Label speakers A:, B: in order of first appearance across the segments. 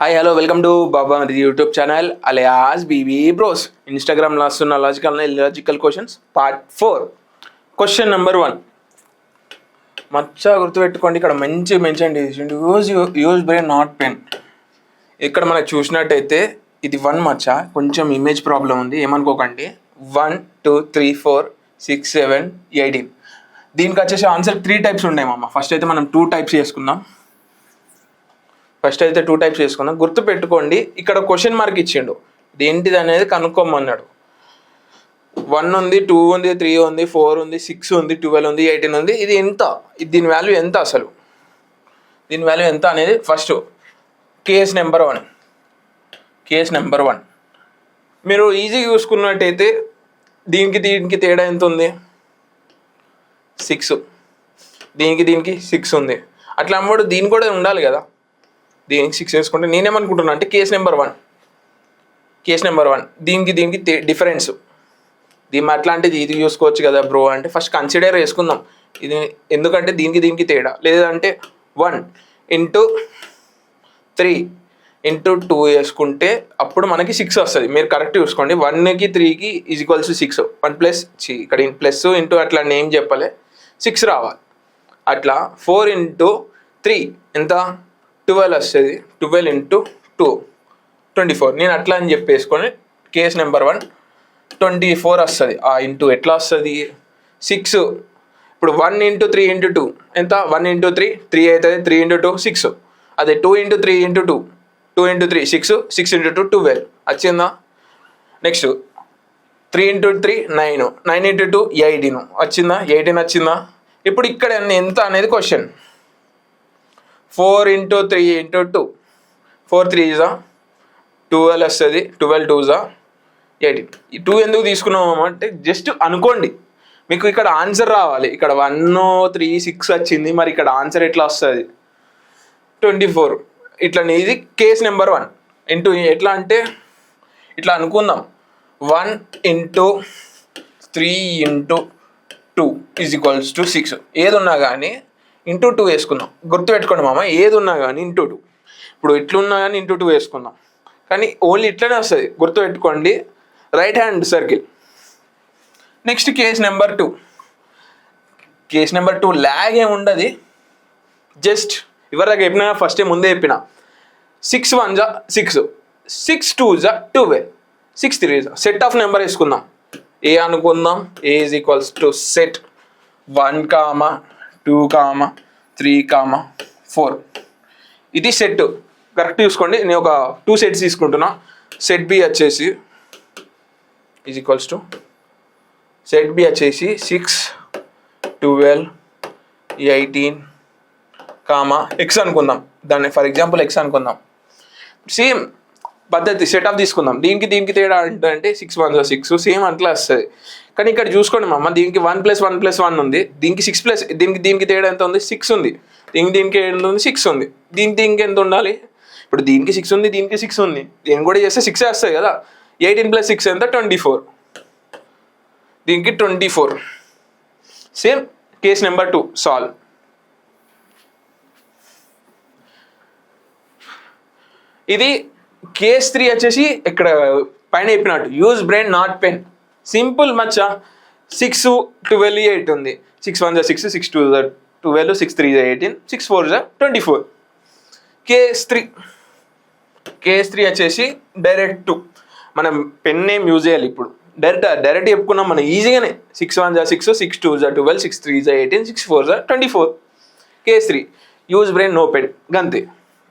A: Hi hello welcome to Baba మరి YouTube channel alias BB bros. ఇన్స్టాగ్రామ్లో వస్తున్న logical and illogical questions part 4. Question number 1 మచ్చా గుర్తుపెట్టుకోండి. ఇక్కడ మంచి మెన్షన్ చేసిండు, యూజ్ బ్రెయిన్ నాట్ పెన్. ఇక్కడ మనకు చూసినట్టయితే ఇది 1 మచ్చా, కొంచెం ఇమేజ్ ప్రాబ్లం ఉంది, ఏమనుకోకండి. 1 2 3 4 6 7 18. దీనికి వచ్చేసి ఆన్సర్ 3 టైప్స్ ఉన్నాయి మామ. ఫస్ట్ అయితే మనం 2 టైప్స్ చేసుకుందాం. గుర్తుపెట్టుకోండి, ఇక్కడ క్వశ్చన్ మార్క్ ఇచ్చిండు, ఇదేంటిది అనేది కనుక్కోమన్నాడు. 1 ఉంది, 2 ఉంది, 3 ఉంది, 4 ఉంది, 6 ఉంది, 12 ఉంది, 18 ఉంది. ఇది ఎంత, దీని వాల్యూ ఎంత, అసలు దీని వాల్యూ ఎంత అనేది ఫస్ట్ కేస్ నెంబర్ 1. మీరు ఈజీగా చూసుకున్నట్టయితే దీనికి తేడా ఎంత ఉంది, 6. దీనికి 6 ఉంది. అట్లా అమ్మడు దీని కూడా ఉండాలి కదా, దీనికి 6 వేసుకుంటే నేనేమనుకుంటున్నా అంటే కేస్ నెంబర్ 1 దీనికి డిఫరెన్స్. దీని అట్లాంటిది ఇది చూసుకోవచ్చు కదా బ్రో అంటే ఫస్ట్ కన్సిడర్ చేసుకుందాం ఇది, ఎందుకంటే దీనికి తేడా. లేదంటే 1 × 3 × 2 వేసుకుంటే అప్పుడు మనకి 6 వస్తుంది. మీరు కరెక్ట్ చూసుకోండి, 1కి 3కి = 6. 1 + ఇక్కడ ప్లస్ ఇంటూ అట్లా నేమ్ చెప్పలే, 6 రావాలి. అట్లా 4 × 3 ఎంత, 12 వస్తుంది. 12 × 2 24. నేను అట్లా అని చెప్పేసుకొని కేస్ నెంబర్ 1 24 వస్తుంది. ఆ ఇంటూ ఎట్లా వస్తుంది, 6. ఇప్పుడు 1 × 3 × 2 ఎంత, 1 × 3 3 అవుతుంది, 3 × 2 6. అదే 2 × 3 × 2 2 × 3 6, 6 × 2 12 వచ్చిందా. నెక్స్ట్ 3 × 3 9, 9 × 2 18 వచ్చిందా, 18 వచ్చిందా. ఇప్పుడు ఇక్కడ ఎంత అనేది క్వశ్చన్. 4 × 3 × 2 4 3s 12 వస్తుంది, 12 2s 18. ఈ 2 ఎందుకు తీసుకున్నాము అంటే జస్ట్ అనుకోండి, మీకు ఇక్కడ ఆన్సర్ రావాలి. ఇక్కడ 1 3 6 వచ్చింది, మరి ఇక్కడ ఆన్సర్ ఎట్లా వస్తుంది, 24. ఇట్లా ఇది కేస్ నెంబర్ 1 ఇంటూ ఎట్లా అంటే ఇట్లా అనుకుందాం, 1 × 3 × 2 = 6. ఏది ఉన్నా కానీ ఇంటూ 2 వేసుకుందాం. గుర్తుపెట్టుకోండి మామ, ఏది ఉన్నా కానీ ఇంటూ 2. ఇప్పుడు ఇట్లున్నా కానీ ఇంటూ 2 వేసుకుందాం, కానీ ఓన్లీ ఇట్లనే వస్తుంది. గుర్తుపెట్టుకోండి, right hand circle. Next case number 2 lag ఏమి ఉండదు, జస్ట్ ఎవరిదాకా చెప్పినా ఫస్ట్ ముందే చెప్పిన. 6 1s 6, 6 2s 12, 6 3s. Set of number వేసుకుందాం. ఏ అనుకుందాం, ఏ = సెట్ 1, 2, 3, 4. ఇది సెట్. కరెక్ట్ చూసుకోండి, నేను ఒక 2 సెట్స్ తీసుకుంటున్నా. సెట్ బి వచ్చేసి సెట్ బి వచ్చేసి 6 12 18 ఎక్స్ అనుకుందాం. దాన్ని ఫర్ ఎగ్జాంపుల్ ఎక్స్ అనుకుందాం. సేమ్ పద్ధతి సెట్ ఆఫ్ తీసుకుందాం. దీనికి తేడా అంటే 6 1s 6, సేమ్ అట్లా వస్తుంది. కానీ ఇక్కడ చూసుకోండి మామ, దీనికి 1 + 1 + 1 ఉంది, దీనికి 6 దీనికి తేడా ఎంత ఉంది, 6 ఉంది. దీనికి ఎంత ఉంది, 6 ఉంది. దీనికి ఎంత ఉండాలి, ఇప్పుడు దీనికి 6 ఉంది, దీనికి 6 ఉంది, దీనికి కూడా చేస్తే 6 వస్తుంది కదా. 18 + 6 ఎంత, 24. దీనికి 24. Same case number 2 solve. ఇది కేస్ 3 వచ్చేసి ఇక్కడ పైన చెప్పినట్టు use brain not pen. Simple మచ్చా. 6 12 8 ఉంది, 6 1s 6, 6 2s 12, 6 3s 18, 6 4s 24. Case 3 వచ్చేసి డైరెక్ట్ మనం పెన్ నేమ్ యూజ్ చేయాలి. ఇప్పుడు డైరెక్ట్ చెప్పుకున్నాం మనం ఈజీగానే. 6 1s 6, 6 2s 12, 6 3s 18, 6 4s 24. Case 3 use brain no pen గంతే.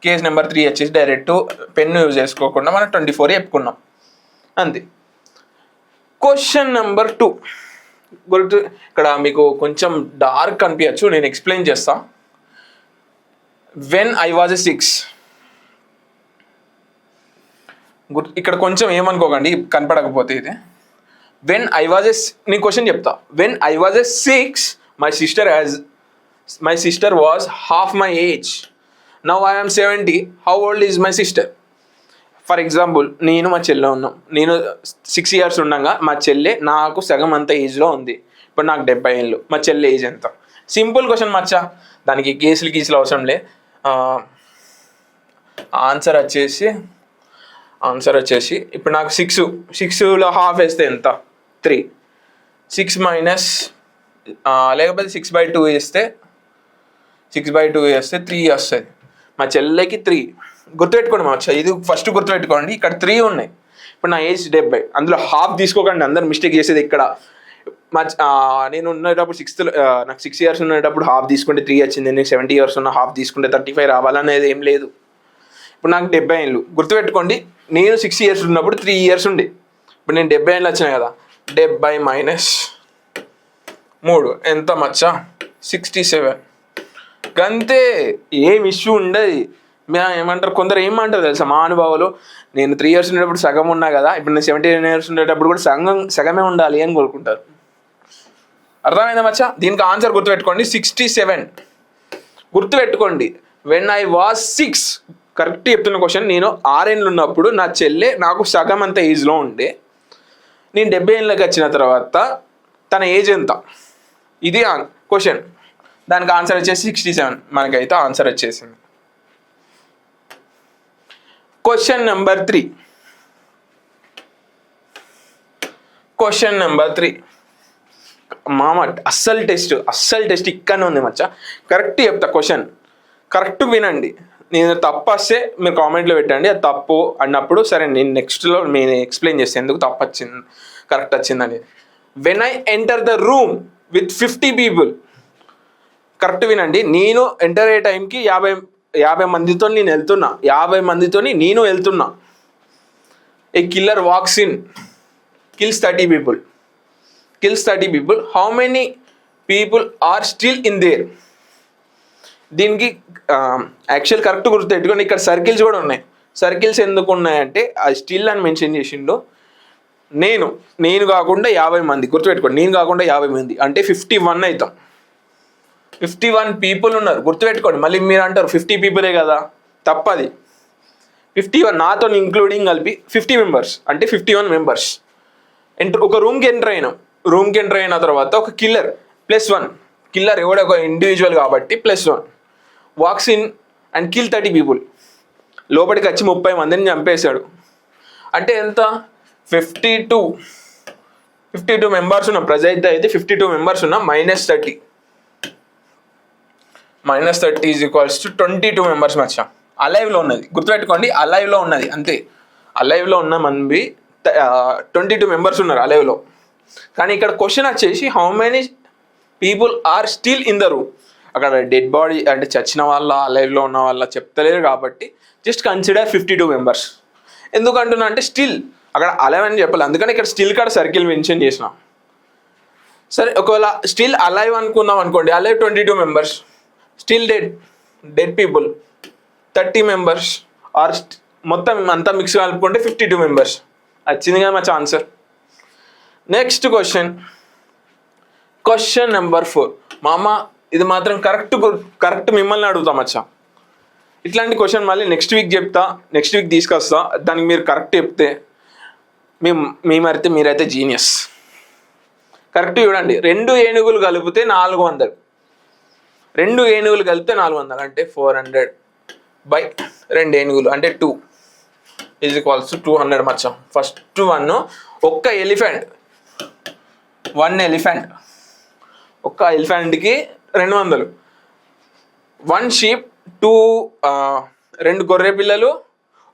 A: కేస్ నెంబర్ 3 వచ్చేసి డైరెక్ట్ పెన్ను యూజ్ చేసుకోకుండా మనం 24 చెప్పుకున్నాం అంతే. క్వశ్చన్ నెంబర్ 2 ఇక్కడ మీకు కొంచెం డార్క్ అనిపించచ్చు, నేను ఎక్స్ప్లెయిన్ చేస్తా. వెన్ ఐ వాజ్ 6, ఇక్కడ కొంచెం ఏమనుకోకండి కనపడకపోతే ఇది. వెన్ ఐ వాజ్ నేను క్వశ్చన్ చెప్తా. When I was 6 my sister was half my age. Now I am 70. How old is my sister? For example నేను మా చెల్లె ఉన్నాం. నేను 6 years ఉండగా మా చెల్లె నాకు సగం అంత ఏజ్లో ఉంది. ఇప్పుడు నాకు 70 ఏళ్ళు, మా చెల్లె ఏజ్ ఎంత? సింపుల్ క్వశ్చన్ మచ్చా, దానికి గీసులు అవసరం లే. ఆన్సర్ వచ్చేసి ఇప్పుడు నాకు 6లో హాఫ్ వేస్తే ఎంత 3, 6 మైనస్ లేకపోతే 6/2 వేస్తే 3 వస్తుంది. మా చెల్లెకి 3 గుర్తుపెట్టుకోండి మా ఇది ఫస్ట్ గుర్తుపెట్టుకోండి. ఇక్కడ 3 ఉన్నాయి. ఇప్పుడు నా ఏజ్ 70, అందులో హాఫ్ తీసుకోకండి. అందరు మిస్టేక్ చేసేది ఇక్కడ. నేను ఉన్నప్పుడు నాకు 6 years ఉన్నప్పుడు హాఫ్ తీసుకుంటే 3 వచ్చింది. నేను 70 years ఉన్న హాఫ్ తీసుకుంటే 35 రావాలనేది ఏం లేదు. ఇప్పుడు నాకు 70 ఏళ్ళు గుర్తుపెట్టుకోండి. నేను 6 years ఉన్నప్పుడు 3 years ఉండే. ఇప్పుడు నేను 70 ఏళ్ళు వచ్చినాయి కదా, 70 మైనస్ 3 ఎంత మచ్చా 67. అంతే, ఏం ఇష్యూ ఉండదు. ఏమంటారు కొందరు ఏమంటారు తెలుసా మహానుభావులు, నేను 3 years ఉండేటప్పుడు సగం ఉన్నా కదా, ఇప్పుడు నేను 17 years ఉండేటప్పుడు కూడా సగమే ఉండాలి అని కోరుకుంటారు. అర్థమైందా మచ్చా? దీనికి ఆన్సర్ గుర్తుపెట్టుకోండి 67. గుర్తుపెట్టుకోండి, వెన్ ఐ వాజ్ 6, కరెక్ట్ చెప్తున్న క్వశ్చన్. నేను 6 ఏళ్ళు ఉన్నప్పుడు నా చెల్లె నాకు సగం అంత ఏజ్లో ఉండే. నేను 70 ఏళ్ళకి వచ్చిన తర్వాత తన ఏజ్ ఎంత, ఇది క్వశ్చన్. దానికి ఆన్సర్ వచ్చేసి 67. మనకైతే ఆన్సర్ వచ్చేసింది. క్వశ్చన్ నెంబర్ 3 మామ అస్సలు టెస్ట్ ఇక్కడనే ఉంది మచ్చా. కరెక్ట్ చెప్తా, క్వశ్చన్ కరెక్ట్ వినండి. నేను తప్పు వస్తే మీరు కామెంట్లో పెట్టండి. అది తప్పు అన్నప్పుడు సరే నేను నెక్స్ట్లో నేను ఎక్స్ప్లెయిన్ చేస్తాను ఎందుకు తప్పు వచ్చింది కరెక్ట్ వచ్చిందని. When I enter the room with 50 people, correct వినండి. నేను ఎంటర్ అయ్యే టైంకి 50 మందితో నేను వెళ్తున్నా. 50 మందితో నేను వెళ్తున్నా. A killer walks in, kills 30 people. How many people are still in there? దీనికి యాక్చువల్ కరెక్ట్ గుర్తుపెట్టుకోండి. ఇక్కడ సర్కిల్స్ కూడా ఉన్నాయి. సర్కిల్స్ ఎందుకు ఉన్నాయంటే అది స్టిల్ అని మెన్షన్ చేసిండు. నేను కాకుండా 50 మంది గుర్తుపెట్టుకోండి. నేను కాకుండా 50 మంది అంటే 51 అవుతాం. 51 people ఉన్నారు గుర్తుపెట్టుకోండి. మళ్ళీ మీరు అంటారు 50 people కదా, తప్పది. 51 నాతో ఇంక్లూడింగ్ కలిపి 50 members అంటే 51 members. ఒక రూమ్కి ఎంటర్ అయిన తర్వాత ఒక కిల్లర్ +1, కిల్లర్ ఎవడో ఒక ఇండివిజువల్ కాబట్టి +1 walks in and kill 30 people. లోపలికి వచ్చి 30 మందిని చంపేశాడు. అంటే ఎంత 52 members ఉన్నాం. ప్రజెంట్ అయితే 52 members ఉన్నాం. -30 ఈజ్ ఈక్వల్స్ టు 22 members మచ్చా. అలైవ్లో ఉన్నది గుర్తుపెట్టుకోండి. అలైవ్లో ఉన్నది అంతే. అలైవ్లో ఉన్న మంది 22 members ఉన్నారు అలైవ్లో. కానీ ఇక్కడ క్వశ్చన్ వచ్చేసి how many people are still in the room. అక్కడ డెడ్ బాడీ అంటే చచ్చిన వాళ్ళ అలైవ్లో ఉన్న వాళ్ళ చెప్తలేరు కాబట్టి జస్ట్ కన్సిడర్ 52 members. ఎందుకు అంటున్నా అంటే స్టిల్ అక్కడ అలైవ్ అని చెప్పాలి, అందుకని ఇక్కడ స్టిల్ కాడ సర్కిల్ మెన్షన్ చేసిన. సరే ఒకవేళ స్టిల్ అలైవ్ అనుకుందాం అనుకోండి. Alive 22 members, still dead people 30 members are మొత్తం అంతా మిక్స్ కలుపుకుంటే 52 members. వచ్చింది కదా మచ్చా ఆన్సర్. Next question number 4. మామ ఇది మాత్రం కరెక్ట్ మిమ్మల్ని అడుగుతాం మచ్చా. ఇట్లాంటి క్వశ్చన్ మళ్ళీ నెక్స్ట్ వీక్ తీసుకొస్తా. దానికి మీరు కరెక్ట్ చెప్తే మీరైతే జీనియస్. కరెక్ట్ చూడండి. 2 ఏనుగులు కలిపితే 400. 2 ఏనుగులు కలిపితే 400 అంటే 400/2 ఏనుగులు అంటే 2 is equals to 200 Maccha. First 1 ఒక్క ఎలిఫెంట్ 1 ఎలిఫెంట్ ఒక్క ఎలిఫెంట్కి 200. 1 షీప్ 2 గొర్రె పిల్లలు,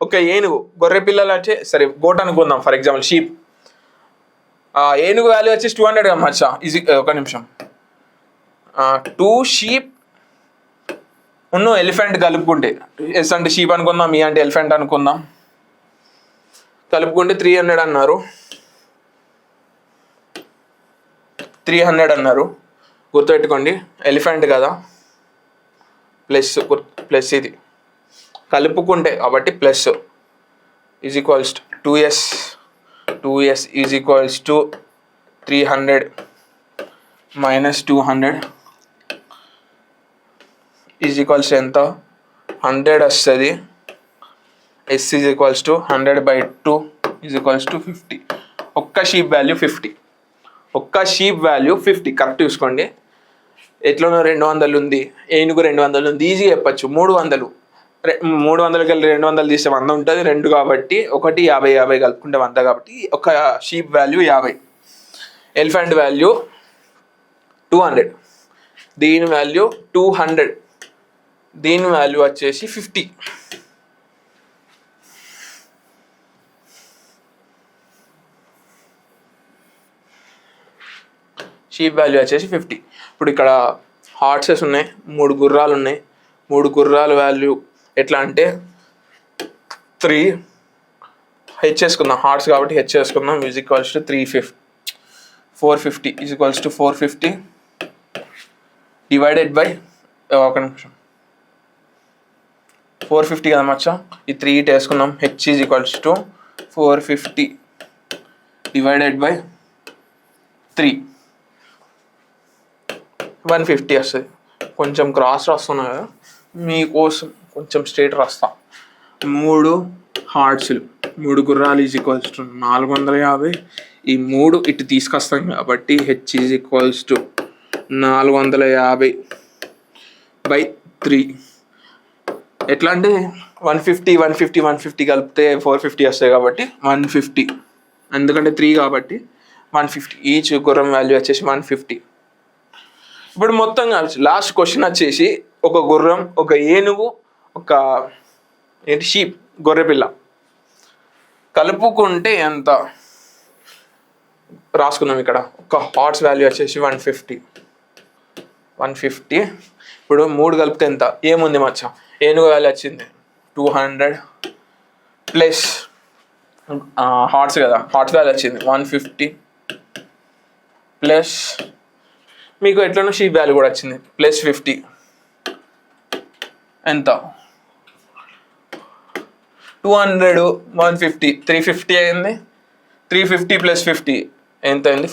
A: ఒక ఏనుగు. గొర్రె పిల్లలు వచ్చి సరే గోట్ అనుకుందాం ఫర్ ఎగ్జాంపుల్. షీప్ ఏనుగు వాల్యూ వచ్చేసి 200 మచ్చా. ఈజీ ఒక నిమిషం. 2 షీప్ ఉన్ను ఎలిఫెంట్ కలుపుకుంటే ఎస్ అంటే షీప్ అనుకుందాం, ఈ అంటే ఎలిఫెంట్ అనుకుందాం. కలుపుకుంటే 300 అన్నారు. 300 అన్నారు. గుర్తుపెట్టుకోండి ఎలిఫెంట్ కదా, ప్లస్ ఇది కలుపుకుంటే కాబట్టి plus is equals 2s is equals to 300 - 200 is equals ఎంత 100 వస్తుంది. s is equals to 100/2 is equals to 50. ఒక్క షీప్ వాల్యూ 50. కరెక్ట్ చూసుకోండి. ఎట్లనో 200 ఉంది, ఏనుగు 200 ఉంది, ఈజీ చెప్పచ్చు. 300 300కి 200 తీస్తే 100 ఉంటుంది, 2 కాబట్టి 1 50 50 కలుపుకుంటే 100 కాబట్టి ఒక షీప్ వాల్యూ 50, ఎలిఫెంట్ వాల్యూ 200, దీని వాల్యూ 200, దీని వాల్యూ వచ్చేసి 50. షీప్ వాల్యూ వచ్చేసి 50. ఇప్పుడు ఇక్కడ హార్సెస్ ఉన్నాయి, 3 గుర్రాలు ఉన్నాయి. 3 గుర్రాల వాల్యూ ఎట్లా అంటే 3 హెచ్ చేసుకుందాం, హార్స్ కాబట్టి హెచ్ చేసుకుందాం. Is equals to 450 is equals to 450 divided by, ఒక నిమిషం, 450 కదా మచ్చా, ఈ 3 ఇటు వేసుకుందాం. H is equals to 450 divided by 3, 150 వస్తుంది. కొంచెం క్రాస్ రాస్తున్నా కదా మీకోసం, కొంచెం స్ట్రేట్ రాస్తా. 3 హార్ట్స్లు, 3 గుర్రాలు ఈజ్ ఈక్వల్స్ టు 450. ఈ 3 ఇటు తీసుకొస్తాం కాబట్టి H is equals to 450 by 3. ఎట్లా అంటే 150 150 150 కలిపితే 450 వస్తాయి కాబట్టి 150, ఎందుకంటే 3 కాబట్టి 150. ఈచ్ గుర్రం వాల్యూ వచ్చేసి 150. ఇప్పుడు మొత్తం లాస్ట్ క్వశ్చన్ వచ్చేసి ఒక గుర్రం, ఒక ఏనుగు, ఒక షీప్, గొర్రెపిల్ల కలుపుకుంటే ఎంత రాసుకున్నాం. ఇక్కడ ఒక హార్స్ వాల్యూ వచ్చేసి 150. ఇప్పుడు 3 కలిపితే ఎంత, ఏముంది మచ్చ, ఏనుగు వాల్యూ వచ్చింది 200 ప్లస్ హార్స్ కదా, హార్స్ వాల్యూ వచ్చింది 150 ప్లస్ మీకు ఎట్లనో షీప్ వాల్యూ కూడా వచ్చింది ప్లస్ 50, ఎంత 200 150 350 అయింది. 350 ప్లస్ 50 ఎంత అయింది,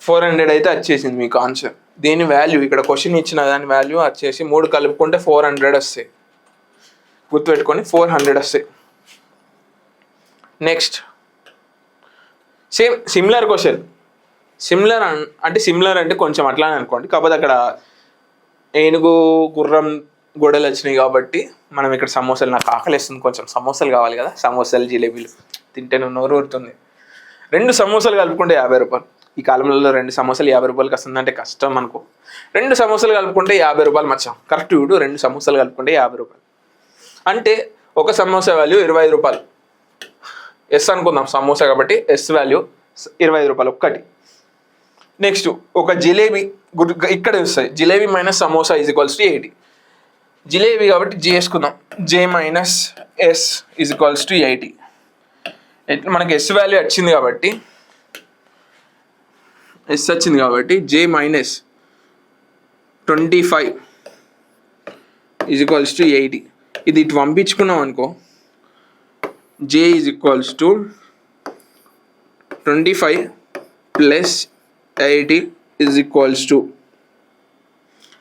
A: 400 అయితే వచ్చేసింది మీకు ఆన్సర్. దీని వాల్యూ ఇక్కడ క్వశ్చన్ ఇచ్చిన దాని వాల్యూ వచ్చేసి 3 కలుపుకుంటే 400 వస్తాయి, గుర్తుపెట్టుకొని 400 వస్తాయి. Next same similar question, similar అంటే కొంచెం అట్లానే అనుకోండి, కాకపోతే అక్కడ ఏనుగు గుర్రం గొడవలు వచ్చినాయి కాబట్టి మనం ఇక్కడ సమోసాలు, నాకు ఆకలిస్తుంది, కొంచెం సమోసాలు కావాలి కదా, సమోసాలు జిలేబీలు తింటే నోరు ఊరుతుంది. 2 సమోసాలు కలుపుకుంటే 50 రూపాయలు. ఈ కాలంలో 2 సమోసాలు 50 రూపాయలకి వస్తుందంటే కష్టం అనుకో. 2 సమోసాలు కలుపుకుంటే 50 రూపాయలు మచ్చా, కరెక్ట్ చూడు. 2 సమోసాలు కలుపుకుంటే 50 రూపాయలు అంటే ఒక సమోసా వాల్యూ 25 రూపాయలు. ఎస్ అనుకుందాం, సమోసా కాబట్టి ఎస్ వాల్యూ 25 రూపాయలు ఒక్కటి. నెక్స్ట్ ఒక జిలేబీ, ఇక్కడ వస్తాయి jalebi minus samosa is equals to 80. Jalebi కాబట్టి జే వేసుకుందాం, J minus S is equals to 80. మనకి ఎస్ వాల్యూ వచ్చింది కాబట్టి, ఎస్ వచ్చింది కాబట్టి J minus 25 is equals to 80. ఇది ఇటు పంపించుకున్నాం అనుకో, J is equals to 25 plus 80 is equals to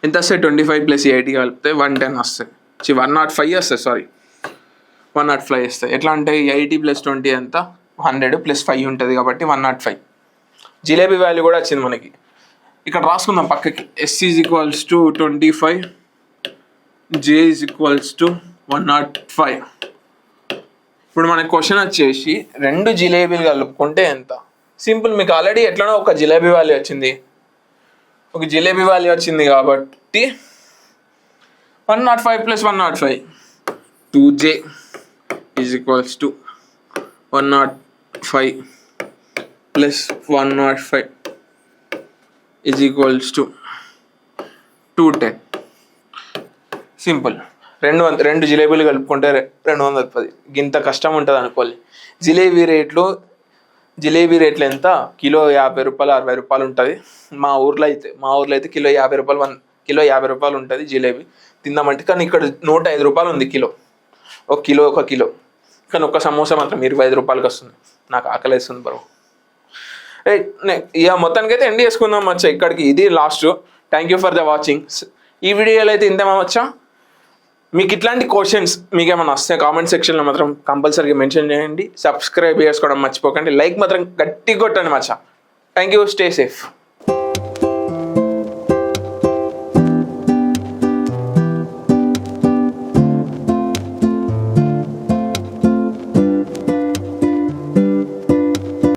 A: ఎంత వస్తాయి, 25 ప్లస్ 80 కలిపితే 110 వస్తాయి, 105 వస్తాయి, సారీ 105 వస్తాయి. ఎట్లా అంటే 80 ప్లస్ 20 ఎంత, 100 ప్లస్ 5 ఉంటుంది కాబట్టి 105. జిలేబీ వాల్యూ కూడా వచ్చింది మనకి, ఇక్కడ రాసుకుందాం పక్కకి. S is equals to 25, J is equals to 105. ఇప్పుడు మన క్వశ్చన్ వచ్చేసి 2 జిలేబీలు కలుపుకుంటే ఎంత. సింపుల్, మీకు ఆల్రెడీ ఎట్లనో ఒక జిలేబీ వాల్యూ వచ్చింది, ఒక జిలేబీ వాల్యూ వచ్చింది కాబట్టి 105 plus 105 2j is equals to 105 plus 105 is equals to 210. Simple. 200 జిలేబీలు కలుపుకుంటే 210. ఇంత కష్టం ఉంటుంది అనుకోవాలి. జిలేబీ రేట్లు ఎంత, కిలో 50 రూపాయలు 60 రూపాయలు ఉంటుంది. మా ఊర్లో అయితే కిలో 50 రూపాయలు, కిలో 50 రూపాయలు ఉంటుంది జిలేబీ తిందామంటే. కానీ ఇక్కడ 105 రూపాయలు ఉంది కిలో, ఒక కిలో. కానీ ఒక సమోసా మాత్రం 25 రూపాయలకి వస్తుంది. నాకు ఆకలి వేస్తుంది బ్రో. ఇక మొత్తానికి అయితే ఎండ్ చేసుకుందాం మచ్చా ఇక్కడికి. ఇది last. Thank you for the watching. ఈ వీడియోలో అయితే ఇంతేమా మచ్చా. మీకు ఇట్లాంటి క్వశ్చన్స్ మీకు ఏమైనా వస్తే కామెంట్ సెక్షన్లో మాత్రం కంపల్సరీగా మెన్షన్ చేయండి. సబ్స్క్రైబ్ చేసుకోవడం మర్చిపోకండి. లైక్ మాత్రం గట్టిగా కొట్టండి మచ్చా. Thank you. Stay safe.